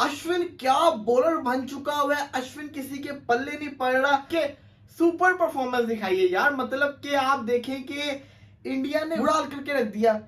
अश्विन क्या बॉलर बन चुका हुआ है। अश्विन किसी के पल्ले नहीं पड़ रहा कि सुपर परफॉर्मेंस दिखाई है यार। मतलब कि आप देखें कि इंडिया ने बुरा हाल करके रख दिया।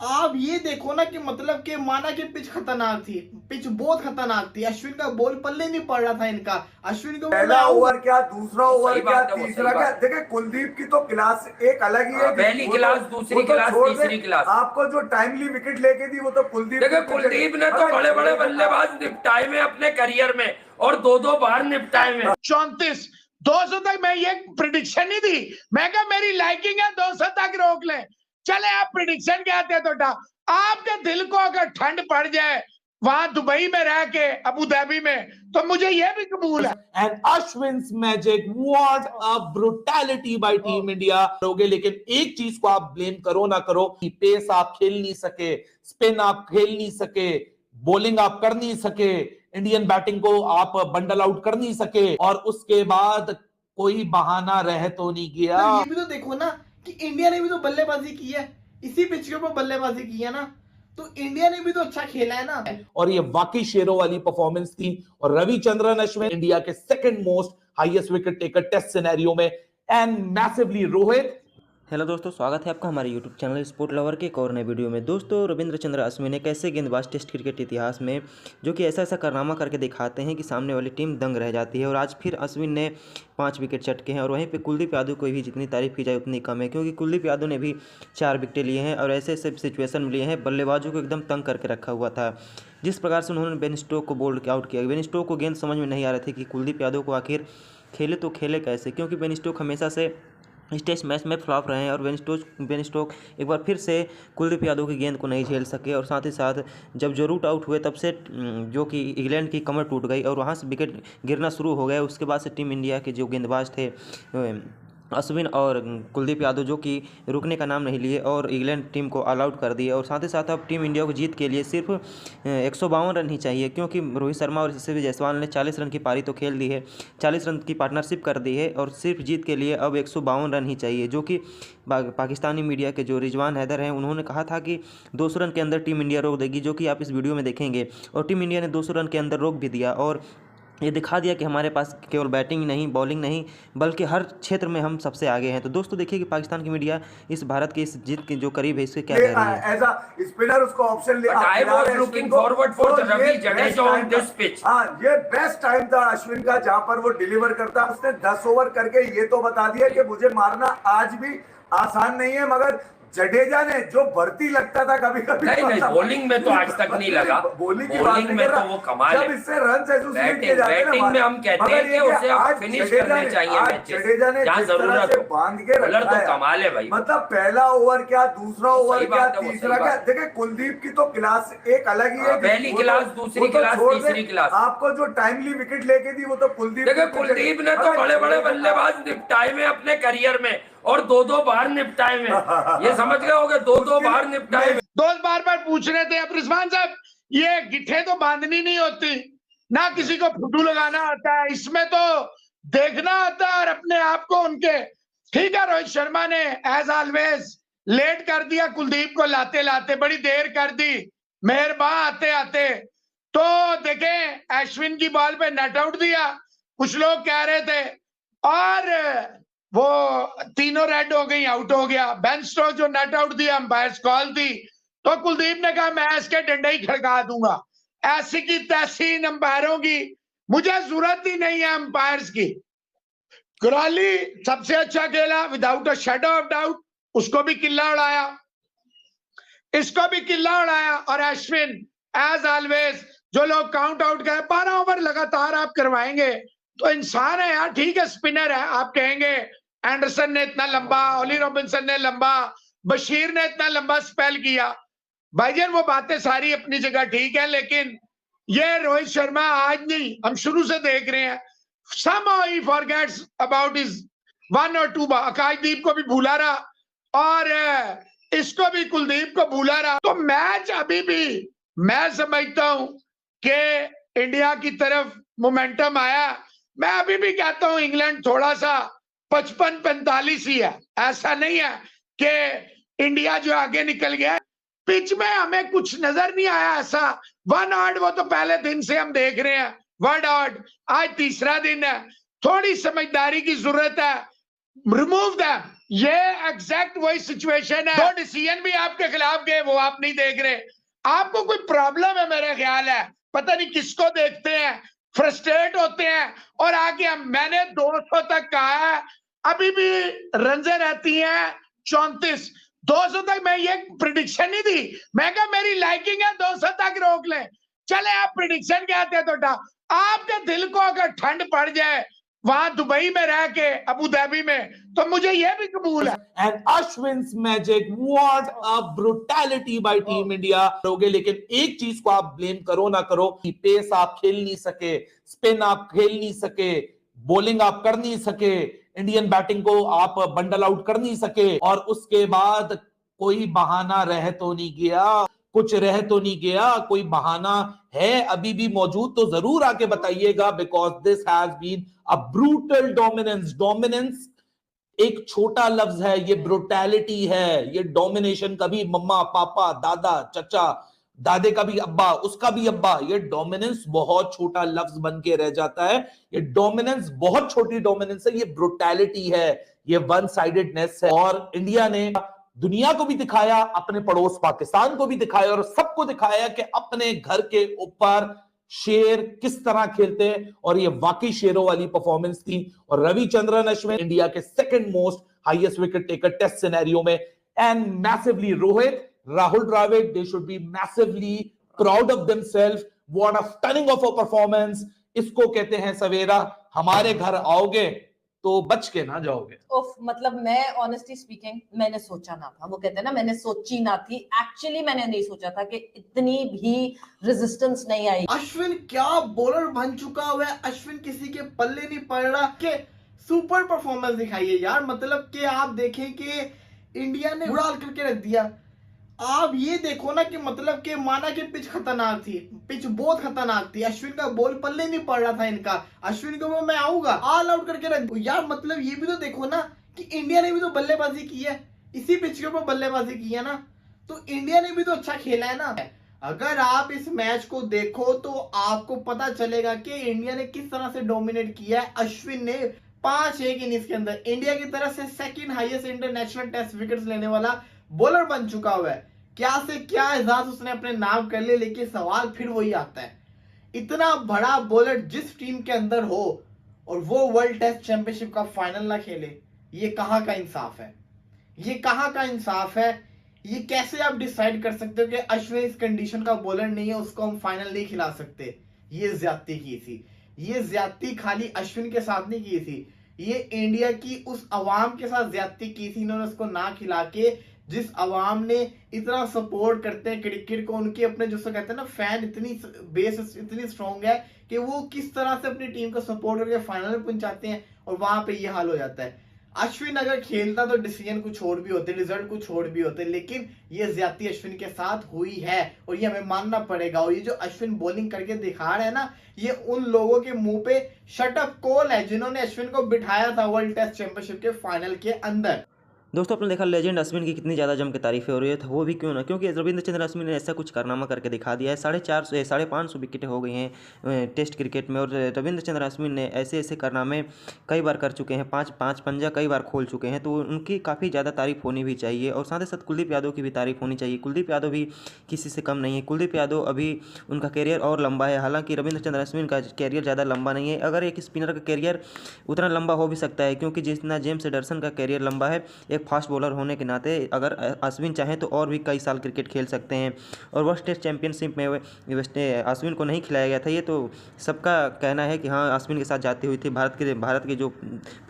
आप ये देखो ना कि मतलब कि माना कि पिच खतरनाक थी, पिच बहुत खतरनाक थी, अश्विन का बॉल पल्ले नहीं पड़ रहा था इनका। अश्विन को पहला ओवर क्या, दूसरा ओवर क्या, तीसरा क्या। देखिए कुलदीप की तो क्लास एक अलग ही है। पहली क्लास, दूसरी क्लास, तीसरी क्लास। आपको जो टाइमली विकेट लेके दी वो तो कुलदीप। देखिए कुलदीप ने तो बड़े बड़े बल्लेबाज निपटाए में अपने करियर में, और दो बार निपटाए में। 34 200 तक मैं ये प्रिडिक्शन नहीं दी, मैं कहा मेरी लाइकिंग है 200 तक रोक ले। चले आप प्रिडिक्शन कहते हैं तो आपके दिल को अगर ठंड पड़ जाए वहां दुबई में रह के, अबू धाबी में, तो मुझे यह भी कबूल है। And Ashwin's magic, what a brutality bye team India. लेकिन एक चीज को आप ब्लेम करो ना करो कि पेस आप खेल नहीं सके, स्पिन आप खेल नहीं सके, बॉलिंग आप कर नहीं सके, इंडियन बैटिंग को आप बंडल आउट कर नहीं सके, और उसके बाद कोई बहाना रह तो नहीं गया। ये भी तो देखो ना कि इंडिया ने भी तो बल्लेबाजी की है, इसी पिच के ऊपर बल्लेबाजी की है ना, तो इंडिया ने भी तो अच्छा खेला है ना। और ये वाकई शेरों वाली परफॉर्मेंस थी। और रविचंद्रन अश्विन इंडिया के second most highest wicket taker test scenario में, एंड मैसिवली रोहित। हेलो दोस्तों, स्वागत है आपका हमारे यूट्यूब चैनल स्पोर्ट लवर के एक और नए वीडियो में। दोस्तों, रविंद्र चंद्र अश्विन एक ऐसे गेंदबाज टेस्ट क्रिकेट इतिहास में जो कि ऐसा कारनामा करके दिखाते हैं कि सामने वाली टीम दंग रह जाती है। और आज फिर अश्विन ने 5 विकेट चटके हैं, और वहीं पे कुलदीप यादव को भी जितनी तारीफ की जाए उतनी कम है, क्योंकि कुलदीप यादव ने भी 4 विकेटें लिए हैं और ऐसे ऐसे सिचुएशन में लिए हैं बल्लेबाजों को एकदम तंग करके रखा हुआ था। जिस प्रकार से उन्होंने बेन स्टोक को बोल्ड आउट किया, बेन स्टोक को गेंद समझ में नहीं आ रहे थे कि कुलदीप यादव को आखिर खेले तो खेले कैसे, क्योंकि बेन स्टोक हमेशा से इस टेस्ट मैच में फ्लॉप रहे हैं। और बेन स्टोक एक बार फिर से कुलदीप यादव की गेंद को नहीं झेल सके, और साथ ही साथ जब जो रूट आउट हुए तब से जो कि इंग्लैंड की कमर टूट गई और वहां से विकेट गिरना शुरू हो गया। उसके बाद से टीम इंडिया के जो गेंदबाज थे अश्विन और कुलदीप यादव, जो कि रुकने का नाम नहीं लिए और इंग्लैंड टीम को ऑल आउट कर दिए। और साथ ही साथ अब टीम इंडिया को जीत के लिए सिर्फ 152 रन ही चाहिए, क्योंकि रोहित शर्मा और यशस्वी जायसवाल ने 40 रन की पारी तो खेल दी है, 40 रन की पार्टनरशिप कर दी है, और सिर्फ जीत के लिए अब 152 रन ही चाहिए। जो कि पाकिस्तानी मीडिया के जो रिजवान हैदर हैं उन्होंने कहा था कि 200 रन के अंदर टीम इंडिया रोक देगी, जो कि आप इस वीडियो में देखेंगे। और टीम इंडिया ने 200 रन के अंदर रोक भी दिया, और ये दिखा दिया कि हमारे पास केवल बैटिंग नहीं, बॉलिंग नहीं, बल्कि हर क्षेत्र में हम सबसे आगे हैं। तो दोस्तों देखिए कि पाकिस्तान की मीडिया इस भारत की इस जीत के जो करीब है इससे क्या कह रही है। एज अ स्पिनर उसको option I was looking forward for Ravi Jadeja on this pitch. हाँ, ये बेस्ट टाइम था अश्विन का जहां पर वो डिलीवर करता। उसने 10 ओवर करके ये तो बता दिया कि मुझे मारना आज भी आसान नहीं है, मगर जडेजा ने जो भर्ती लगता था कभी कभी, नहीं बॉलिंग में तो आज तक नहीं लगा। बॉलिंग में तो वो कमाल है। जब इससे रन बैटिंग में हम कहते हैं कि उसे अब फिनिश करने चाहिए मैचेस, जहां जरूरत हो। बांध के बॉलर तो कमाल है भाई। मतलब पहला ओवर क्या, दूसरा ओवर क्या, तीसरा क्या। देखिए कुलदीप की तो क्लास एक अलग ही है। पहली क्लास, दूसरी क्लास, तीसरी क्लास। आपको जो टाइमली विकेट लेके दी वो तो कुलदीप। देखिए कुलदीप ने तो बड़े बड़े बल्लेबाज निपटाए में अपने करियर में, और दो बार निपटाए में। ये समझ गए होगे, दो बार निपटाए में। दोस्त बार बार पूछ रहे थे अब रिजवान साहब, ये गिट्ठे तो बांधनी नहीं होती ना, किसी को फुटू लगाना आता है, इसमें तो देखना आता है और अपने आप को उनके। ठीक है, रोहित शर्मा ने एज ऑलवेज लेट कर दिया, कुलदीप को लाते लाते बड़ी देर कर दी, मेहरबान आते आते। तो देखें अश्विन की बॉल पे नेट आउट दिया, कुछ लोग कह रहे थे, और वो तीनों रेड हो गई, आउट हो गया। बेन स्टोक्स जो नेट आउट दिया, अंपायर्स कॉल दी, तो कुलदीप ने कहा मैं इसके डंडे ही खड़का दूंगा। ऐसी की तैसी अंपायरों की मुझे जरूरत ही नहीं है अंपायर्स की। कुराली सबसे अच्छा खेला without a shadow of doubt, उसको भी किल्ला उड़ाया, इसको भी किल्ला उड़ाया। और अश्विन एज ऑलवेज, जो लोग काउंट आउट गए 12 ओवर लगातार आप करवाएंगे तो इंसान है यार। ठीक है स्पिनर है, आप कहेंगे एंडरसन ने इतना लंबा, ओली रॉबिन्सन ने लंबा, बशीर ने इतना लंबा स्पेल किया। भाईजान वो बातें सारी अपनी जगह ठीक है, लेकिन ये रोहित शर्मा आज नहीं, हम शुरू से देख रहे हैं, somehow he forgets about his 1 or 2 आकाशदीप को भी भूला रहा और इसको भी कुलदीप को भूला रहा। तो मैच अभी भी मैं समझता हूं कि इंडिया की तरफ मोमेंटम आया। मैं अभी भी कहता हूं इंग्लैंड थोड़ा सा 55-45 ही है, ऐसा नहीं है कि इंडिया जो आगे निकल गया। पिच में हमें कुछ नजर नहीं आया ऐसा। 1 ऑड वो तो पहले दिन से हम देख रहे हैं, 1 ऑड, आज तीसरा दिन है। थोड़ी समझदारी की जरूरत है, रिमूव दैम। ये एग्जैक्ट वही सिचुएशन है। 2 डिसीजन भी आपके खिलाफ गए, वो आप नहीं देख रहे। आपको कोई प्रॉब्लम है मेरा ख्याल है, पता नहीं किसको देखते हैं, फ्रस्ट्रेट होते हैं और आगे मैंने 200 तक कहा है, अभी भी रंजे रहती हैं 34। 200 तक मैं ये प्रिडिक्शन नहीं दी, मैं कहा मेरी लाइकिंग है 200 तक रोक लें। चले आप प्रिडिक्शन कहते हैं तो आपके दिल को अगर ठंड पड़ जाए वहां दुबई में रह के, अबू धाबी में, तो मुझे यह भी कबूल है। And Ashwin's magic, what a brutality bye team India. लेकिन एक चीज को आप ब्लेम करो ना करो कि पेस आप खेल नहीं सके, स्पिन आप खेल नहीं सके, बॉलिंग आप कर नहीं सके, इंडियन बैटिंग को आप बंडल आउट कर नहीं सके, और उसके बाद कोई बहाना रह तो नहीं गया, कुछ रह तो नहीं गया, कोई बहाना है अभी भी मौजूद तो जरूर आके बताइएगा, because this has been a brutal dominance. Dominance एक छोटा लफ्ज है, ये ब्रुटैलिटी है, ये डोमिनेशन का भी मम्मा पापा दादा चचा, दादे का भी अब्बा, उसका भी अब्बा, ये डोमिनेंस बहुत छोटा लफ्ज बन के रह जाता है। ये डोमिनेंस बहुत छोटी डोमिनेंस है, ये ब्रुटैलिटी है, ये वन साइडेडनेस है। और इंडिया ने दुनिया को भी दिखाया, अपने पड़ोस पाकिस्तान को भी दिखाया और सबको दिखाया कि अपने घर के ऊपर शेर किस तरह खेलते हैं, और ये वाकई शेरों वाली परफॉर्मेंस थी। और रविचंद्रन अश्विन इंडिया के second most highest wicket taker test scenario में, and massively Rohit, Rahul Dravid, they should be massively proud of themselves. What a stunning of a performance. इसको कहते हैं सवेरा, हमारे घर आओगे तो बच के ना जाओगे। मतलब मैं ऑनेस्टली स्पीकिंग मैंने सोचा ना था, वो कहते हैं ना मैंने सोची ना थी, एक्चुअली मैंने नहीं सोचा था कि इतनी भी रेजिस्टेंस नहीं आई। अश्विन क्या बॉलर बन चुका हुआ है, अश्विन किसी के पल्ले नहीं पड़ रहा कि सुपर परफॉर्मेंस दिखाई है यार। मतलब कि आप देखें कि इंडिया ने बुरा हाल करके रख दिया। आप ये देखो ना कि मतलब कि माना कि पिच खतरनाक थी, पिच बहुत खतरनाक थी, अश्विन का बॉल पल्ले नहीं पड़ रहा था इनका, अश्विन को वो मैं आऊंगा ऑल आउट करके रख दूं यार। मतलब ये भी तो देखो ना कि इंडिया ने भी तो बल्लेबाजी की है, इसी पिच के ऊपर बल्लेबाजी की है ना, तो इंडिया ने भी तो अच्छा खेला है ना। अगर आप इस मैच को देखो तो आपको पता चलेगा कि इंडिया ने किस तरह से डोमिनेट किया है। अश्विन ने 5-1 इनिंग्स के अंदर इंडिया की तरफ से second highest international test wickets लेने वाला बॉलर बन चुका हुआ है। क्या से क्या एजाज उसने अपने नाम कर लिए, लेकिन सवाल फिर वही आता है, इतना बड़ा बॉलर जिस टीम के अंदर हो और वो वर्ल्ड टेस्ट चैंपियनशिप का फाइनल ना खेले, ये कहाँ का इंसाफ है, ये कहाँ का इंसाफ है। ये कैसे आप डिसाइड कर सकते हो कि अश्विन इस कंडीशन का बॉलर नहीं है, उसको हम फाइनल नहीं खिला सकते। ये ज्यादती की थी, ये ज्यादती खाली अश्विन के साथ नहीं की थी, ये इंडिया की उस अवाम के साथ ज्यादती की थी। इन्होंने उसको ना खिला के, जिस अवाम ने इतना सपोर्ट करते हैं क्रिकेट को, उनके अपने जो कहते हैं ना फैन, इतनी बेस इतनी स्ट्रॉन्ग है कि वो किस तरह से अपनी टीम को सपोर्ट करके फाइनल में पहुंचाते हैं, और वहां पे ये हाल हो जाता है। अश्विन अगर खेलता तो डिसीजन कुछ और भी होते, रिजल्ट कुछ और भी होते, लेकिन ये ज्यादती अश्विन के साथ हुई है और ये हमें मानना पड़ेगा। और ये जो अश्विन बॉलिंग करके दिखा रहे हैं ना, ये उन लोगों के मुंह पे शट अप कॉल है जिन्होंने अश्विन को बिठाया था वर्ल्ड टेस्ट चैंपियनशिप के फाइनल के अंदर। दोस्तों आपने देखा लेजेंड अश्विन की कितनी ज़्यादा जम के तारीफें हो रही है, तो वो भी क्यों ना, क्योंकि रविंद्र चंद्र अश्विन ने ऐसा कुछ कारनामा करके दिखा दिया है। 550 विकेटें हो गई हैं टेस्ट क्रिकेट में, और रविंद्र चंद्र अश्विन ने ऐसे ऐसे कारनामे कई बार कर चुके हैं, पाँच पंजा कई बार खोल चुके हैं, तो उनकी काफ़ी ज़्यादा तारीफ होनी भी चाहिए। और साथ ही साथ कुलदीप यादव की भी तारीफ होनी चाहिए। कुलदीप यादव भी किसी से कम नहीं है। कुलदीप यादव अभी उनका कैरियर और लंबा है, हालांकि रविंद्र चंद्र अश्विन का कैरियर ज़्यादा लंबा नहीं है। अगर एक स्पिनर का कैरियर उतना लंबा हो भी सकता है, क्योंकि जितना जेम्स एंडरसन का कैरियर लंबा है, एक फास्ट बॉलर होने के नाते अगर अश्विन चाहे तो और भी कई साल क्रिकेट खेल सकते हैं। और वर्ल्ड टेस्ट चैंपियनशिप में अश्विन को नहीं खिलाया गया था, ये तो सबका कहना है कि हाँ अश्विन के साथ जाती हुई थी, भारत के जो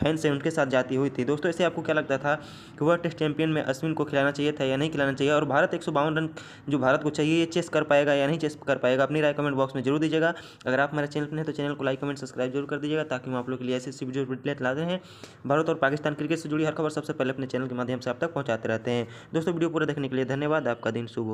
फैंस हैं उनके साथ जाती हुई थी। दोस्तों ऐसे आपको क्या लगता था कि वर्ल्ड टेस्ट चैंपियन में अश्विन को खिलाना चाहिए था या नहीं खिलाना चाहिए, और भारत 152 रन जो भारत को चाहिए ये चेस कर पाएगा या नहीं चेस कर पाएगा, अपनी राय कमेंट बॉक्स में जरूर दीजिएगा। अगर आप हमारे चैनल पर हैं तो चैनल को लाइक कमेंट सब्सक्राइब जरूर कर दीजिएगा, ताकि हम आप लोग के लिए ऐसी वीडियो रिलेट लाते हैं। भारत और पाकिस्तान क्रिकेट से जुड़ी हर खबर सबसे पहले अपने चैनल के माध्यम से आप तक पहुंचाते रहते हैं। दोस्तों वीडियो पूरा देखने के लिए धन्यवाद। आपका दिन शुभ हो।